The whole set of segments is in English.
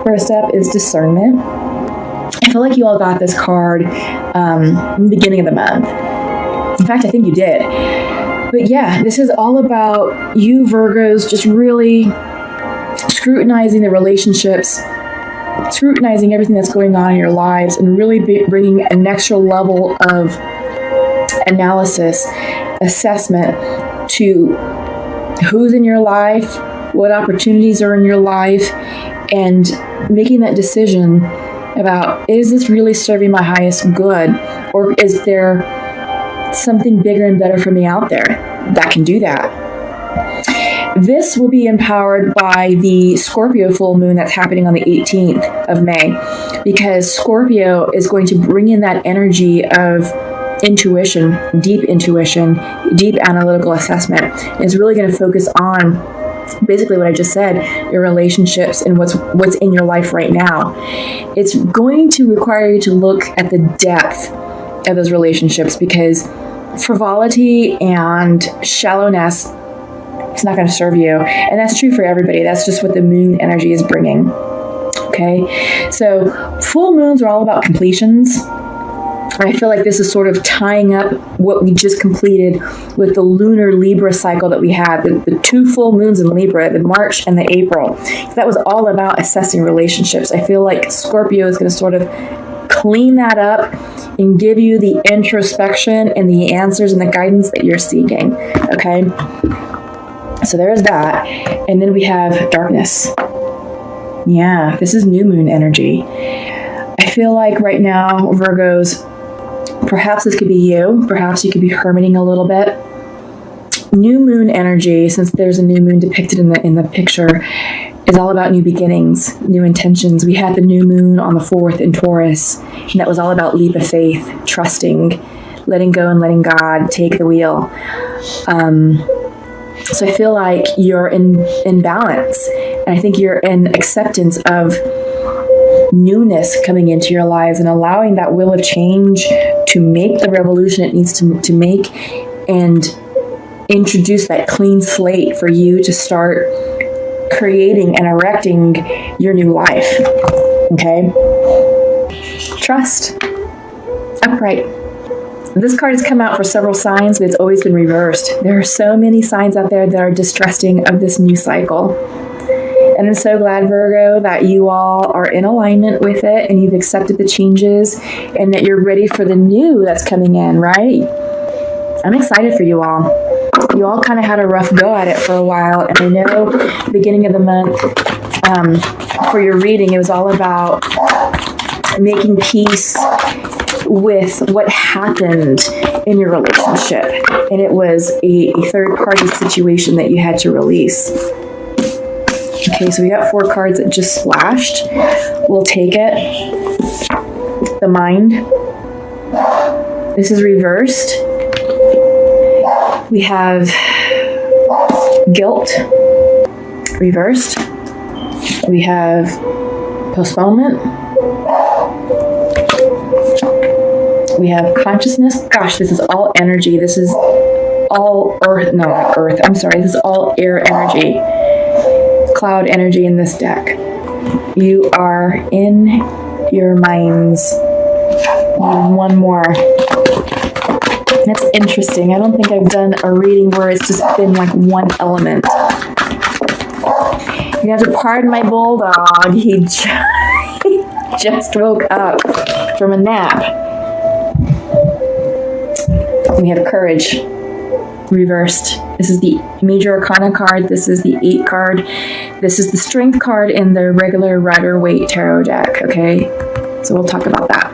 First up is discernment. I feel like you all got this card in the beginning of the month. In fact, I think you did. But yeah, this is all about you Virgos just really scrutinizing the relationships, scrutinizing everything that's going on in your lives, and really bringing an extra level of analysis, assessment to who's in your life, what opportunities are in your life, and making that decision about, is this really serving my highest good, or is there something bigger and better for me out there that can do that? This will be empowered by the Scorpio full moon that's happening on the 18th of May, because Scorpio is going to bring in that energy of intuition, deep analytical assessment. And it's really going to focus on basically what I just said, your relationships and what's in your life right now. It's going to require you to look at the depth of those relationships, because frivolity and shallowness, it's not going to serve you. And that's true for everybody. That's just what the moon energy is bringing. Okay? So full moons are all about completions. I feel like this is sort of tying up what we just completed with the lunar Libra cycle that we had, the two full moons in Libra, the March and the April. That was all about assessing relationships. I feel like Scorpio is going to sort of clean that up and give you the introspection and the answers and the guidance that you're seeking. Okay? So there's that. And then we have darkness. Yeah, this is new moon energy. I feel like right now, Virgos, perhaps this could be you. Perhaps you could be hermiting a little bit. New moon energy, since there's a new moon depicted in the picture, is all about new beginnings, new intentions. We had the new moon on the 4th in Taurus, and that was all about leap of faith, trusting, letting go and letting God take the wheel. So I feel like you're in balance, and I think you're in acceptance of newness coming into your lives and allowing that will of change to make the revolution it needs to make, and introduce that clean slate for you to start creating and erecting your new life. Okay? Trust. Upright. This card has come out for several signs, but it's always been reversed. There are so many signs out there that are distrusting of this new cycle. And I'm so glad, Virgo, that you all are in alignment with it and you've accepted the changes and that you're ready for the new that's coming in, right? I'm excited for you all. You all kind of had a rough go at it for a while, and I know the beginning of the month, for your reading, it was all about making peace with what happened in your relationship, and it was a third-party situation that you had to release. Okay, so we got 4 cards that just splashed. We'll take it. The mind. This is reversed. We have guilt, reversed. We have postponement. We have consciousness. Gosh, this is all energy. This is all earth. No, not earth. I'm sorry. This is all air energy. Cloud energy in this deck. You are in your minds. One more. That's interesting. I don't think I've done a reading where it's just been like one element. You have to pardon my bulldog. He just woke up from a nap. We have courage. Reversed. This is the major arcana card. This is the 8 card. This is the strength card in the regular Rider-Waite tarot deck. Okay, so we'll talk about that.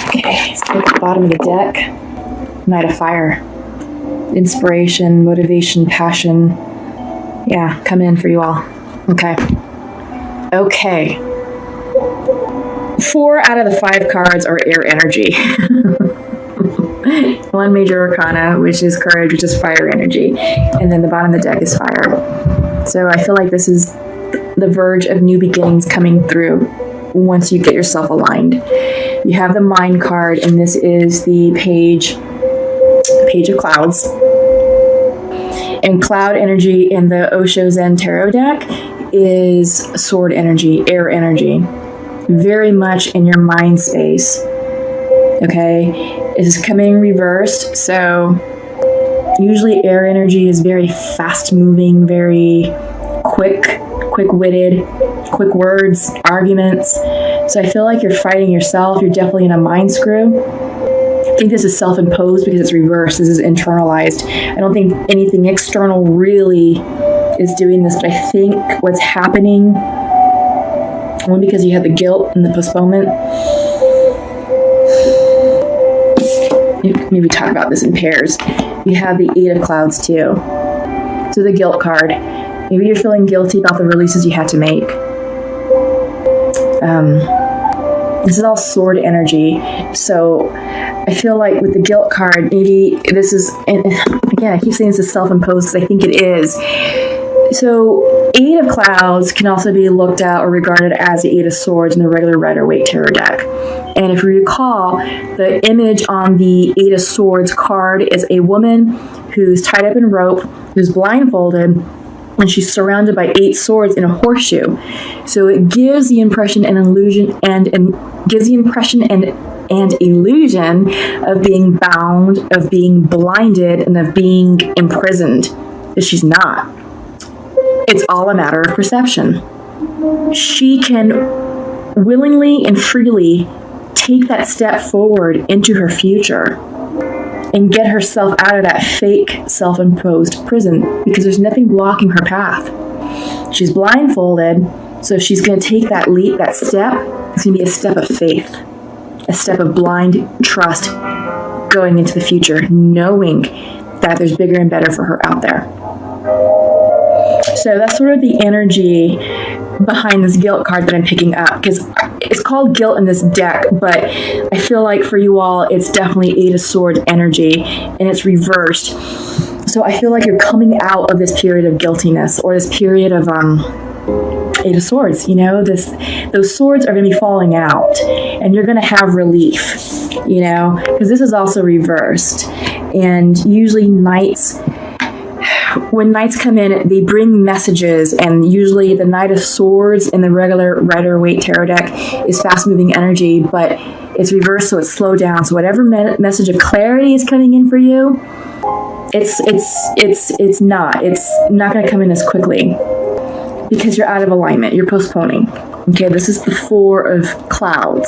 Okay, let's go to the bottom of the deck. Knight of Fire. Inspiration, motivation, passion. Yeah, coming in for you all. Okay. Okay. 4 out of the 5 cards are air energy. 1 major arcana, which is courage, which is fire energy. And then the bottom of the deck is fire. So I feel like this is the verge of new beginnings coming through once you get yourself aligned. You have the mind card, and this is the page of clouds. And cloud energy in the Osho Zen Tarot deck is sword energy, air energy, very much in your mind space. Okay, it is coming reversed. So usually air energy is very fast moving, very quick-witted, quick words, arguments. So I feel like you're fighting yourself. You're definitely in a mind screw. I think this is self-imposed because it's reversed. This is internalized. I don't think anything external really is doing this, but I think what's happening, only because you have the guilt and the postponement, maybe talk about this in pairs. You have the Eight of Clouds too. So the guilt card. Maybe you're feeling guilty about the releases you had to make. This is all sword energy. So I feel like with the guilt card, maybe this is, and again, I keep saying this is self-imposed because I think it is. So Eight of Clouds can also be looked at or regarded as the Eight of Swords in the regular Rider-Waite Tarot deck. And if you recall, the image on the Eight of Swords card is a woman who's tied up in rope, who's blindfolded, and she's surrounded by 8 swords in a horseshoe. So it gives the impression and illusion and illusion of being bound, of being blinded, and of being imprisoned. But she's not. It's all a matter of perception. She can willingly and freely take that step forward into her future and get herself out of that fake self-imposed prison because there's nothing blocking her path. She's blindfolded, so she's going to take that leap, that step. It's going to be a step of faith, a step of blind trust going into the future, knowing that there's bigger and better for her out there. So that's sort of the energy behind this guilt card that I'm picking up, because it's called guilt in this deck, but I feel like for you all, it's definitely Eight of Swords energy, and it's reversed. So I feel like you're coming out of this period of guiltiness, or this period of Eight of Swords. You know, those swords are going to be falling out, and you're going to have relief. You know, because this is also reversed, and usually when knights come in, they bring messages, and usually the Knight of Swords in the regular Rider-Waite Tarot deck is fast-moving energy, but it's reversed, so it's slowed down. So whatever message of clarity is coming in for you, it's not going to come in as quickly because you're out of alignment. You're postponing. Okay, this is the Four of Clouds.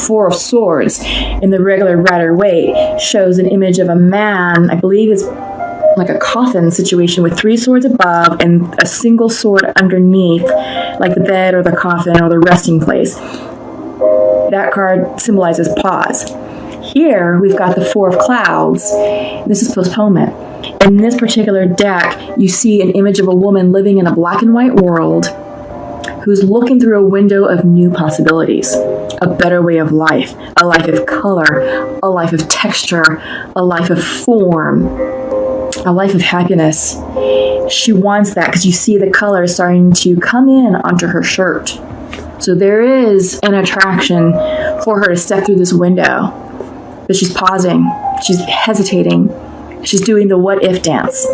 Four of Swords in the regular Rider-Waite shows an image of a man, I believe it's like a coffin situation with 3 swords above and a single sword underneath, like the bed or the coffin or the resting place. That card symbolizes pause. Here, we've got the Four of Clouds. This is postponement. In this particular deck, you see an image of a woman living in a black and white world who's looking through a window of new possibilities, a better way of life, a life of color, a life of texture, a life of form, a life of happiness. She wants that because you see the color starting to come in onto her shirt. So there is an attraction for her to step through this window. But she's pausing. She's hesitating. She's doing the what if dance.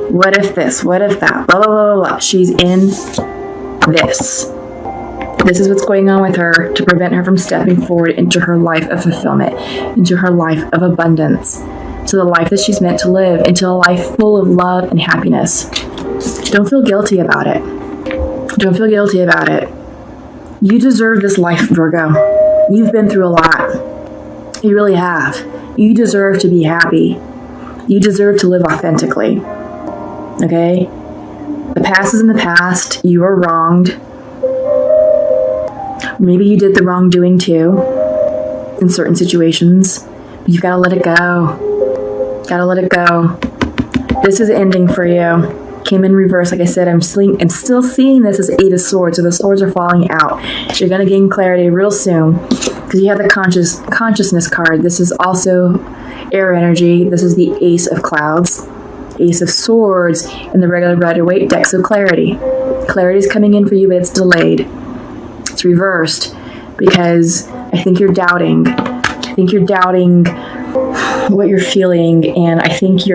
What if this? What if that? Blah, blah, blah, blah. She's in this. This is what's going on with her to prevent her from stepping forward into her life of fulfillment, into her life of abundance, to the life that she's meant to live, into a life full of love and happiness. Don't feel guilty about it. Don't feel guilty about it. You deserve this life, Virgo. You've been through a lot. You really have. You deserve to be happy. You deserve to live authentically. Okay? The past is in the past. You are wronged. Maybe you did the wrongdoing too in certain situations. You've got to let it go. Gotta let it go. This is ending for you. Came in reverse. Like I said, I'm still seeing this as Eight of Swords. So the swords are falling out. You're going to gain clarity real soon because you have the consciousness card. This is also air energy. This is the Ace of Clouds. Ace of Swords in the regular Rider-Waite deck. So clarity. Clarity is coming in for you, but it's delayed. It's reversed because I think you're doubting. I think you're doubting what you're feeling, and I think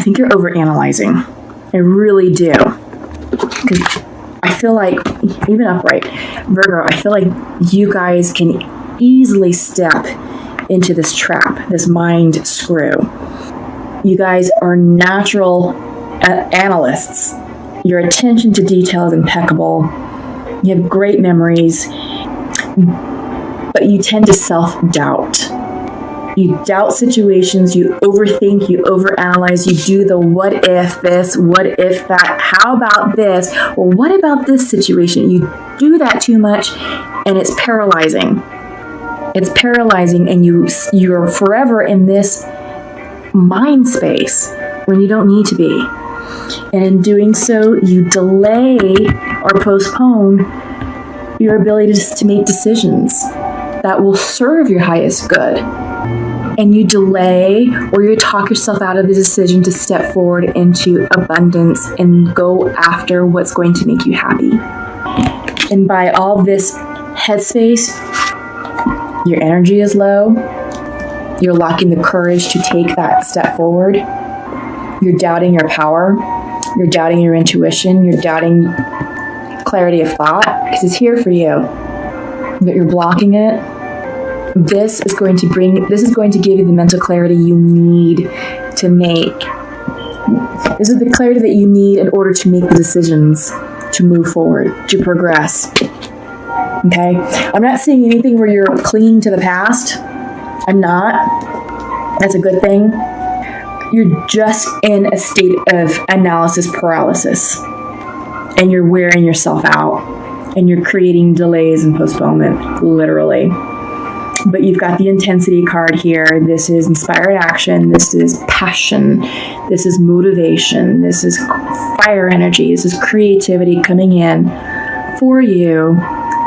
I think you're overanalyzing. I really do. Because I feel like, even upright, Virgo, I feel like you guys can easily step into this trap, this mind screw. You guys are natural analysts. Your attention to detail is impeccable. You have great memories, but you tend to self-doubt. You doubt situations, you overthink, you overanalyze, you do the what if this, what if that, how about this, or what about this situation? You do that too much, and it's paralyzing. It's paralyzing, and you're forever in this mind space when you don't need to be. And in doing so, you delay or postpone your ability to make decisions that will serve your highest good. And you delay or you talk yourself out of the decision to step forward into abundance and go after what's going to make you happy. And by all this headspace, your energy is low. You're lacking the courage to take that step forward. You're doubting your power. You're doubting your intuition. You're doubting clarity of thought because it's here for you, but you're blocking it. This is going to give you the mental clarity you need to make. This is the clarity that you need in order to make the decisions, to move forward, to progress. Okay? I'm not seeing anything where you're clinging to the past. I'm not. That's a good thing. You're just in a state of analysis paralysis. And you're wearing yourself out. And you're creating delays and postponement, literally. But you've got the intensity card here. This is inspired action. This is passion. This is motivation. This is fire energy. This is creativity coming in for you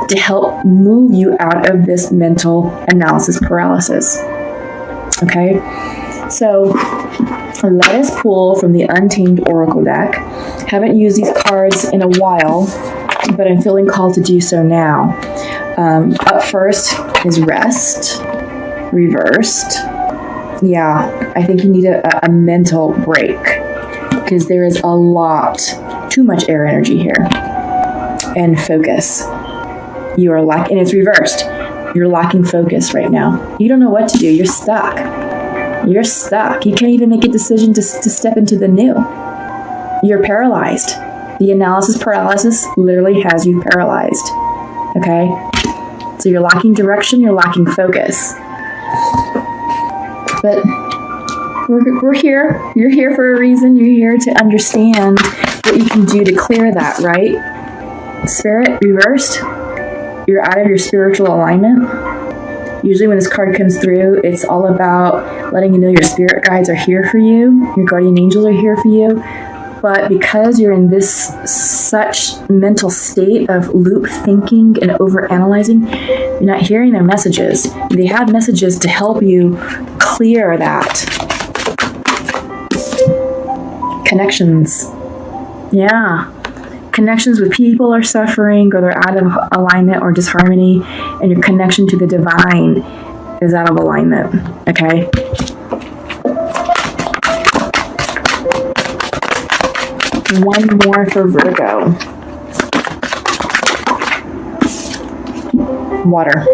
to help move you out of this mental analysis paralysis. Okay? So let us pull from the Untamed Oracle deck. Haven't used these cards in a while, but I'm feeling called to do so now. Up first is rest, reversed. Yeah, I think you need a mental break because there is a lot, too much air energy here. And focus. You are lacking, and it's reversed. You're lacking focus right now. You don't know what to do. You're stuck. You're stuck. You can't even make a decision to step into the new. You're paralyzed. The analysis paralysis literally has you paralyzed. Okay? So you're lacking direction, you're lacking focus. But we're here. You're here for a reason. You're here to understand what you can do to clear that, right? Spirit, reversed. You're out of your spiritual alignment. Usually when this card comes through, it's all about letting you know your spirit guides are here for you. Your guardian angels are here for you. But because you're in this such mental state of loop thinking and overanalyzing, you're not hearing their messages. They have messages to help you clear that. Connections. Yeah. Connections with people are suffering, or they're out of alignment or disharmony, and your connection to the divine is out of alignment. Okay? One more for Virgo. Water.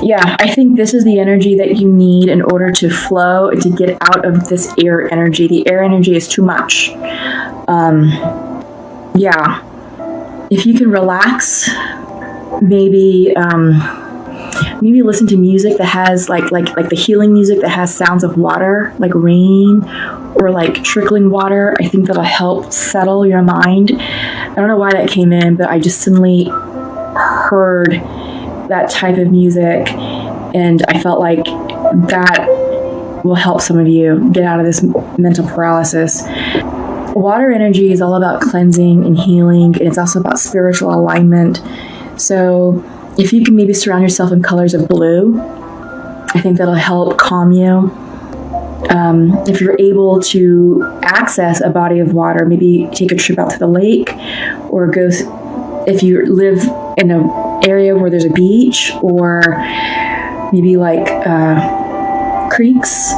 Yeah, I think this is the energy that you need in order to flow and to get out of this air energy. The air energy is too much. Yeah. If you can relax, maybe listen to music that has like the healing music that has sounds of water, like rain or like trickling water. I think that'll help settle your mind. I don't know why that came in, but I just suddenly heard that type of music, and I felt like that will help some of you get out of this mental paralysis. Water energy is all about cleansing and healing, and it's also about spiritual alignment. So if you can maybe surround yourself in colors of blue, I think that'll help calm you. If you're able to access a body of water, maybe take a trip out to the lake, or go, if you live in an area where there's a beach, or maybe like creeks,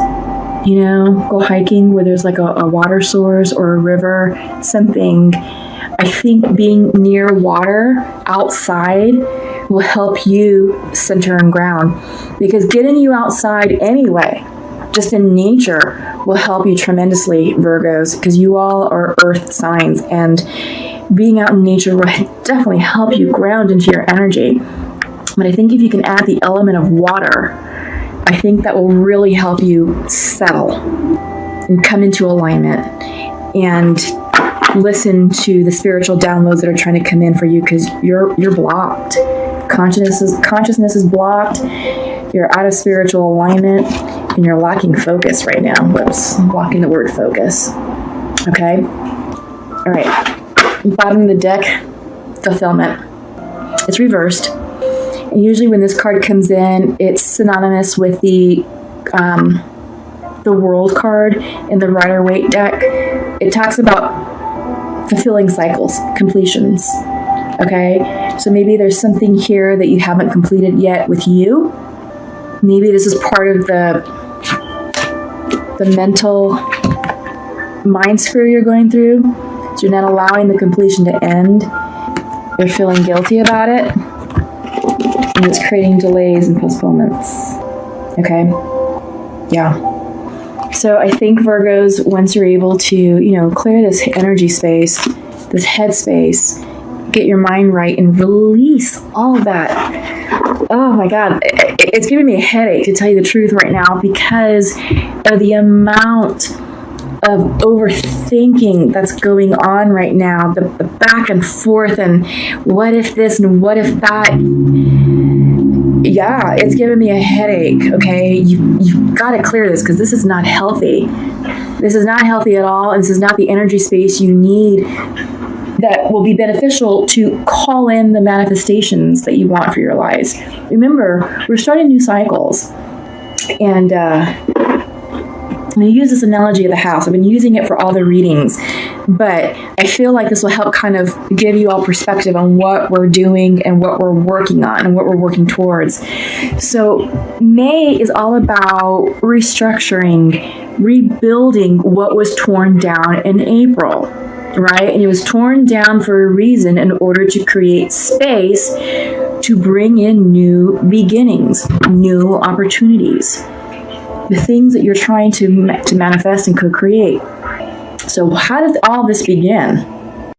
go hiking where there's like a water source or a river, something. I think being near water outside will help you center and ground, because getting you outside anyway, just in nature, will help you tremendously, Virgos, because you all are earth signs, and being out in nature will definitely help you ground into your energy. But I think if you can add the element of water, I think that will really help you settle and come into alignment and listen to the spiritual downloads that are trying to come in for you, because you're blocked. Consciousness is blocked. You're out of spiritual alignment, and you're lacking focus right now. Whoops, I'm blocking the word focus. Okay? All right. Bottom of the deck, fulfillment. It's reversed. And usually when this card comes in, it's synonymous with the World card in the Rider-Waite deck. It talks about fulfilling cycles, completions. Okay? So maybe there's something here that you haven't completed yet with you. Maybe this is part of the mental mind screw you're going through. So you're not allowing the completion to end. You're feeling guilty about it. And it's creating delays and postponements. Okay? Yeah. So I think Virgos, once you're able to, clear this energy space, this head space, get your mind right and release all of that. Oh my God, it's giving me a headache, to tell you the truth right now, because of the amount of overthinking that's going on right now, the back and forth, and what if this and what if that. Yeah, it's giving me a headache, okay? You've got to clear this, because this is not healthy. This is not healthy at all. This is not the energy space you need that will be beneficial to call in the manifestations that you want for your lives. Remember, we're starting new cycles. And I'm going to use this analogy of the house. I've been using it for all the readings, but I feel like this will help kind of give you all perspective on what we're doing and what we're working on and what we're working towards. So May is all about restructuring, rebuilding what was torn down in April, right? And it was torn down for a reason, in order to create space to bring in new beginnings, new opportunities, the things that you're trying to manifest and co-create. So how did all this begin?